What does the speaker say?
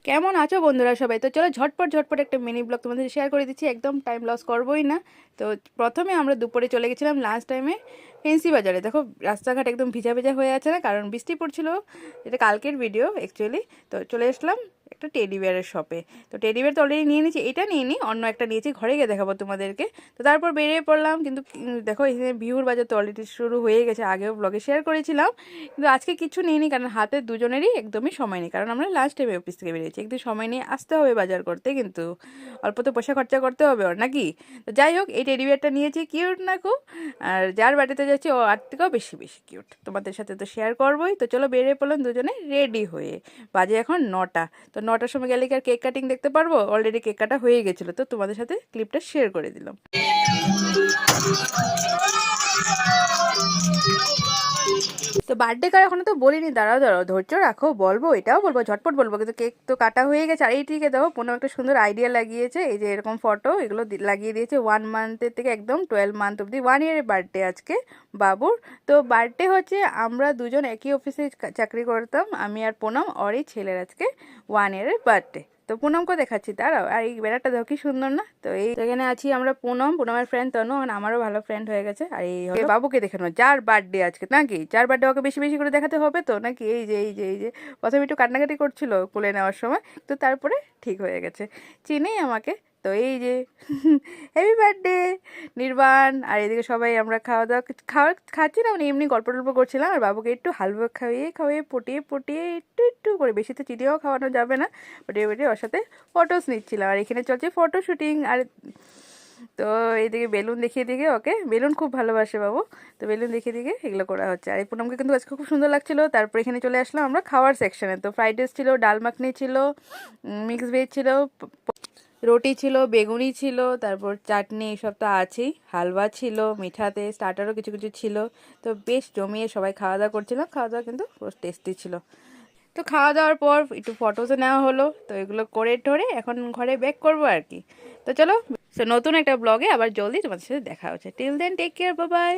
কেমন আছো বন্ধুরা সবাই? তো চলো ঝটপট ঝটপট একটা মিনি ব্লগ তোমাদের শেয়ার করে দিচ্ছি, একদম টাইম লস করবোই না। তো প্রথমে আমরা দুপুরে চলে গেছিলাম লাঞ্চ টাইমে ফেন্সি বাজারে। দেখো রাস্তাঘাট একদম ভিজা ভিজা হয়ে আছে না, কারণ বৃষ্টি পড়ছিল। এটা কালকের ভিডিও অ্যাকচুয়ালি। তো চলে আসলাম একটা টেডি বিয়ারের শপে। তো টেডি বিয়ার তো অলরেডি নিয়ে নিয়েছি, এটা নিয়ে নিই, অন্য একটা নিয়েছি, ঘরে গিয়ে দেখাবো তোমাদেরকে। তো তারপর বেরিয়ে পড়লাম, কিন্তু দেখো এখানে বিহুর বাজার তো অলরেডি শুরু হয়ে গেছে, আগেও ব্লগে শেয়ার করেছিলাম। কিন্তু আজকে কিছু নিয়ে নিই, কারণ হাতে দুজনেরই একদমই সময় নেই, কারণ আমরা লাস্ট টাইমে অফিস থেকে বেরিয়েছি, একদিন সময় নিয়ে আসতে হবে বাজার করতে, কিন্তু অল্প তো পয়সা খরচা করতে হবে ওর নাকি। তো যাই হোক, এই টেডি বিয়ারটা নিয়েছি, কিউট না খুব। আর যার বাড়িতে যাচ্ছি ও আর থেকেও বেশি বেশি কিউট, তোমাদের সাথে তো শেয়ার করবোই। তো চলো বেরিয়ে পড়লাম দুজনে রেডি হয়ে। বাজে এখন 9টা। তো 9টার সময় গেলে কি আর কেক কাটিং দেখতে পারবো? অলরেডি কেক কাটা হয়ে গেছিলো, তো তোমাদের সাথে ক্লিপটা শেয়ার করে দিলাম। তো বার্থডে কার এখনো তো বলিনি, দাঁড়াও দাঁড়াও, ধৈর্য রাখো, বলবো, এটাও বলবো, ঝটপট বলবো, কিন্তু কেক তো কাটা হয়ে গেছে। আর এইটিকে দেখো কোনো একটা সুন্দর আইডিয়া লাগিয়েছে, এই যে এরকম ফটো এগুলো লাগিয়ে দিয়েছে 1 মান্থের থেকে একদম 12 মান্থ অব্দি, 1 ইয়ারের বার্থডে আজকে বাবুর। তো বার্থডে হচ্ছে, আমরা দুজন একই অফিসে চাকরি করতাম, আমি আর পুনম, ওর এই ছেলের আজকে 1 ইয়ারের বার্থডে। তো পুনমকে দেখাচ্ছি, দাঁড়াও। আর এই বেড়াটা দেখো কি সুন্দর না? তো এই এখানে আছি আমরা, পুনমের ফ্রেন্ড তনু, আর আমারও ভালো ফ্রেন্ড হয়ে গেছে। আর এই হলো বাবুকে দেখানো, যার বার্থডে আজকে নাকি, যার বার্থডে ওকে বেশি বেশি করে দেখাতে হবে তো নাকি। এই যে প্রথমে একটু কান্নাকাটি করছিল কোলে নেওয়ার সময়, তো তারপরে ঠিক হয়ে গেছে, চিনেই আমাকে। তো এই যে হ্যাপি বার্থডে নির্বাণ। আর এদিকে সবাই আমরা খাচ্ছি না, মানে এমনি গল্প টল্প করছিলাম, আর বাবুকে একটু হালুয়া খাইয়ে খাইয়ে পটিয়ে পটিয়ে একটু একটু করে, বেশি তো চিনিও খাওয়ানো যাবে না, পটিয়ে পটিয়ে ওর সাথে ফটোস নিচ্ছিলাম। আর এখানে চলছে ফটো শুটিং। আর তো এইদিকে বেলুন দেখিয়ে দিকে, ওকে বেলুন খুব ভালোবাসে বাবু, তো বেলুন দেখিয়ে দিকে এগুলো করা হচ্ছে। আর এই পুনমকে কিন্তু আজকে খুব সুন্দর লাগছিল। তারপর এখানে চলে আসলাম আমরা খাওয়ার সেকশনে। তো ফ্রাইড রাইস ছিল, ডাল মাখনি ছিল, মিক্স ভেজ ছিল, রুটি ছিল, বেগুনি ছিল, তারপর চাটনি, এসব তো আছেই, হালুয়া ছিল, মিঠাতে স্টার্টারও কিছু কিছু ছিল। তো বেশ জমিয়ে সবাই খাওয়া দাওয়া করছিলাম, খাওয়া দাওয়া কিন্তু বেশ টেস্টি ছিল। তো খাওয়া দাওয়ার পর একটু ফটোসও নেওয়া হলো, তো এগুলো করে ঠরে এখন ঘরে ব্যাক করবো আর কি। তো চলো, নতুন একটা ব্লগে আবার জলদি তোমাদের সাথে দেখা হচ্ছে। Till then take care, bye by.